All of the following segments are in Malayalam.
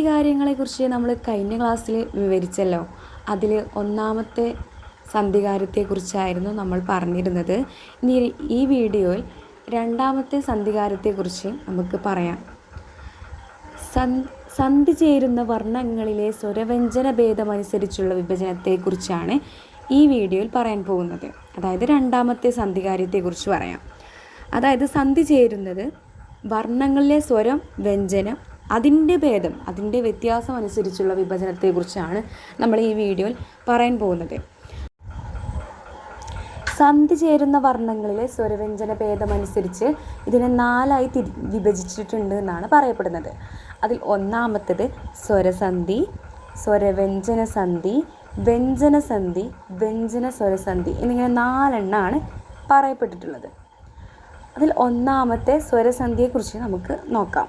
സന്ധികാര്യങ്ങളെക്കുറിച്ച് നമ്മൾ കഴിഞ്ഞ ക്ലാസ്സിൽ വിവരിച്ചല്ലോ. അതിൽ ഒന്നാമത്തെ സന്ധികാര്യത്തെക്കുറിച്ചായിരുന്നു നമ്മൾ പറഞ്ഞിരുന്നത്. ഇനി ഈ വീഡിയോയിൽ രണ്ടാമത്തെ സന്ധികാര്യത്തെക്കുറിച്ച് നമുക്ക് പറയാം. സന്ധി ചേരുന്ന വർണ്ണങ്ങളിലെ സ്വരവ്യഞ്ജന ഭേദമനുസരിച്ചുള്ള വിഭജനത്തെക്കുറിച്ചാണ് ഈ വീഡിയോയിൽ പറയാൻ പോകുന്നത്. അതായത് രണ്ടാമത്തെ സന്ധികാര്യത്തെക്കുറിച്ച് പറയാം. അതായത് സന്ധി ചേരുന്നത് വർണ്ണങ്ങളിലെ സ്വരം വ്യഞ്ജനം അതിൻ്റെ ഭേദം, അതിൻ്റെ വ്യത്യാസം അനുസരിച്ചുള്ള വിഭജനത്തെക്കുറിച്ചാണ് നമ്മൾ ഈ വീഡിയോയിൽ പറയാൻ പോകുന്നത്. സന്ധി ചേരുന്ന വർണ്ണങ്ങളിലെ സ്വരവ്യഞ്ജന ഭേദമനുസരിച്ച് ഇതിനെ 4ആയി വിഭജിച്ചിട്ടുണ്ട് എന്നാണ് പറയപ്പെടുന്നത്. അതിൽ ഒന്നാമത്തേത് സ്വരസന്ധി, സ്വരവ്യഞ്ജന സന്ധി, വ്യഞ്ജനസന്ധി, വ്യഞ്ജന സ്വരസന്ധി എന്നിങ്ങനെ 4 എണ്ണമാണ് പറയപ്പെട്ടിട്ടുള്ളത്. അതിൽ ഒന്നാമത്തെ സ്വരസന്ധിയെക്കുറിച്ച് നമുക്ക് നോക്കാം.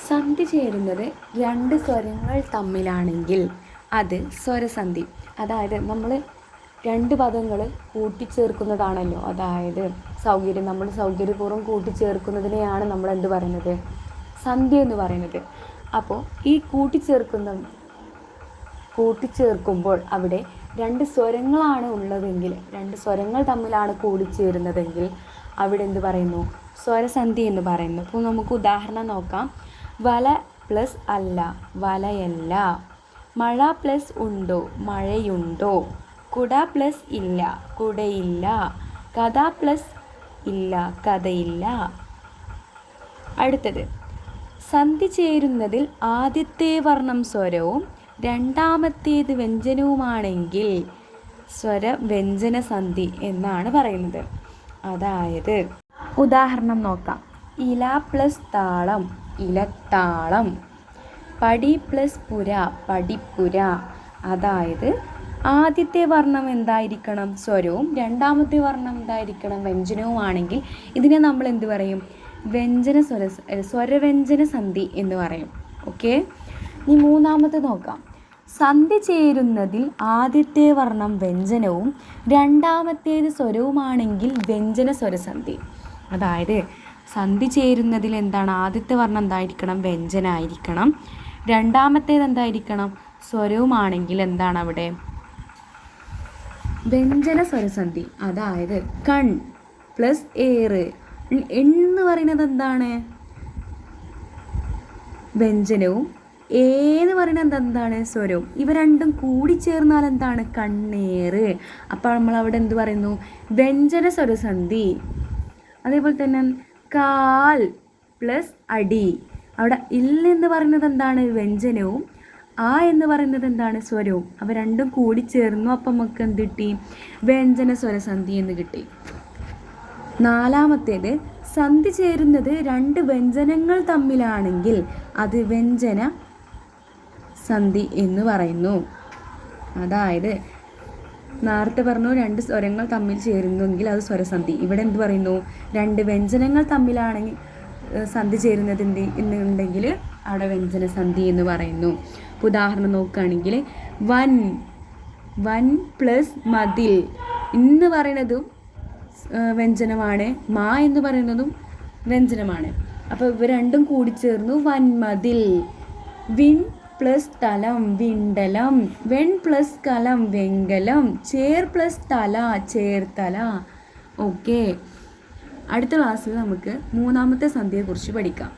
സന്ധി ചേരുന്നത് 2 സ്വരങ്ങൾ തമ്മിലാണെങ്കിൽ അത് സ്വരസന്ധി. അതായത് നമ്മൾ 2 പദങ്ങൾ കൂട്ടിച്ചേർക്കുന്നതാണല്ലോ. അതായത് നമ്മൾ സൗകര്യപൂർവ്വം കൂട്ടിച്ചേർക്കുന്നതിനെയാണ് നമ്മൾ എന്ത് പറയുന്നത്, സന്ധി എന്ന് പറയുന്നത്. അപ്പോൾ ഈ കൂട്ടിച്ചേർക്കുമ്പോൾ അവിടെ 2 സ്വരങ്ങളാണ് ഉള്ളതെങ്കിൽ, 2 സ്വരങ്ങൾ തമ്മിലാണ് കൂടിച്ചേരുന്നതെങ്കിൽ അവിടെ എന്ത് പറയുന്നു, സ്വരസന്ധി എന്ന് പറയുന്നു. അപ്പോൾ നമുക്ക് ഉദാഹരണം നോക്കാം. വല പ്ലസ് അല്ല, വലയല്ല. മഴ പ്ലസ് ഉണ്ടോ, മഴയുണ്ടോ. കുട പ്ലസ് ഇല്ല, കുടയില്ല. കഥ പ്ലസ് ഇല്ല, കഥയില്ല. അടുത്തത് സന്ധി ചേരുന്നതിൽ ആദ്യത്തെ വർണ്ണം സ്വരവും രണ്ടാമത്തേത് വ്യഞ്ജനവുമാണെങ്കിൽ സ്വരവ്യഞ്ജന സന്ധി എന്നാണ് പറയുന്നത്. അതായത് ഉദാഹരണം നോക്കാം. ഇല പ്ലസ് താളം, ഇലത്താളം. പടി പ്ലസ് പുര, പടിപ്പുര. അതായത് ആദ്യത്തെ വർണ്ണം എന്തായിരിക്കണം, സ്വരവും രണ്ടാമത്തെ വർണ്ണം എന്തായിരിക്കണം, വ്യഞ്ജനവുമാണെങ്കിൽ ഇതിനെ നമ്മൾ എന്ത് പറയും, സ്വരവ്യഞ്ജന സന്ധി എന്ന് പറയും. ഓക്കെ. ഇനി മൂന്നാമത്തെ നോക്കാം. സന്ധി ചേരുന്നതിൽ ആദ്യത്തെ വർണ്ണം വ്യഞ്ജനവും രണ്ടാമത്തേത് സ്വരവുമാണെങ്കിൽ വ്യഞ്ജന സ്വരസന്ധി. അതായത് സന്ധി ചേരുന്നതിൽ എന്താണ്, ആദ്യത്തെ വർണ്ണം എന്തായിരിക്കണം, വ്യഞ്ജനായിരിക്കണം. രണ്ടാമത്തേത് എന്തായിരിക്കണം, സ്വരവുമാണെങ്കിൽ എന്താണ് അവിടെ, വ്യഞ്ജന സ്വരസന്ധി. അതായത് കൺ പ്ലസ് ഏറ് എന്ന് പറയുന്നത് എന്താണ്, വ്യഞ്ജനവും എന്ന് പറയുന്നത് എന്താണ്, സ്വരവും. ഇവ രണ്ടും കൂടി ചേർന്നാൽ എന്താണ്, കണ്ണേറ്. അപ്പോൾ നമ്മൾ അവിടെ എന്ത് പറയുന്നു, വ്യഞ്ജന സ്വരസന്ധി. അതേപോലെ തന്നെ കാൽ പ്ലസ് അടി, അവിടെ എന്ന് പറയുന്നത് എന്താണ്, വ്യഞ്ജനവും എന്ന് പറയുന്നത് എന്താണ്, സ്വരവും. അവ രണ്ടും കൂടി ചേർന്നു. അപ്പം നമുക്ക് എന്ത് കിട്ടി, വ്യഞ്ജന സ്വരസന്ധി എന്ന് കിട്ടി. നാലാമത്തേത് സന്ധി ചേരുന്നത് 2 വ്യഞ്ജനങ്ങൾ തമ്മിലാണെങ്കിൽ അത് വ്യഞ്ജന സന്ധി എന്ന് പറയുന്നു. അതായത് നേരത്തെ പറഞ്ഞു 2 സ്വരങ്ങൾ തമ്മിൽ ചേരുന്നെങ്കിൽ അത് സ്വരസന്ധി. ഇവിടെ എന്ത് പറയുന്നു, 2 വ്യഞ്ജനങ്ങൾ തമ്മിലാണെങ്കിൽ സന്ധി ചേരുന്നത് എന്നുണ്ടെങ്കിൽ അവിടെ വ്യഞ്ജന സന്ധി എന്ന് പറയുന്നു. ഉദാഹരണം നോക്കുകയാണെങ്കിൽ വൻ പ്ലസ് മതിൽ എന്ന് പറയുന്നതും വ്യഞ്ജനമാണ്, എന്ന് പറയുന്നതും വ്യഞ്ജനമാണ്. അപ്പോൾ ഇവ രണ്ടും കൂടി ചേർന്നു വൻമതിൽ. വിൺ പ്ലസ് തലം, വിണ്ടലം. വെൺ പ്ലസ് കലം, വെങ്കലം. ചേർ പ്ലസ് തല, ചേർത്തല. ഓക്കെ. അടുത്ത ക്ലാസ്സിൽ നമുക്ക് മൂന്നാമത്തെ സന്ധിയെക്കുറിച്ച് പഠിക്കാം.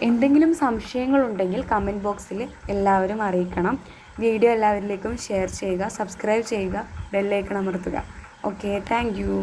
എന്തെങ്കിലും സംശയങ്ങളുണ്ടെങ്കിൽ കമൻറ്റ് ബോക്സിൽ എല്ലാവരും അറിയിക്കണം. വീഡിയോ എല്ലാവരിലേക്കും ഷെയർ ചെയ്യുക, സബ്സ്ക്രൈബ് ചെയ്യുക, ബെല്ലൈക്കൺ അമർത്തുക. Okay, thank you.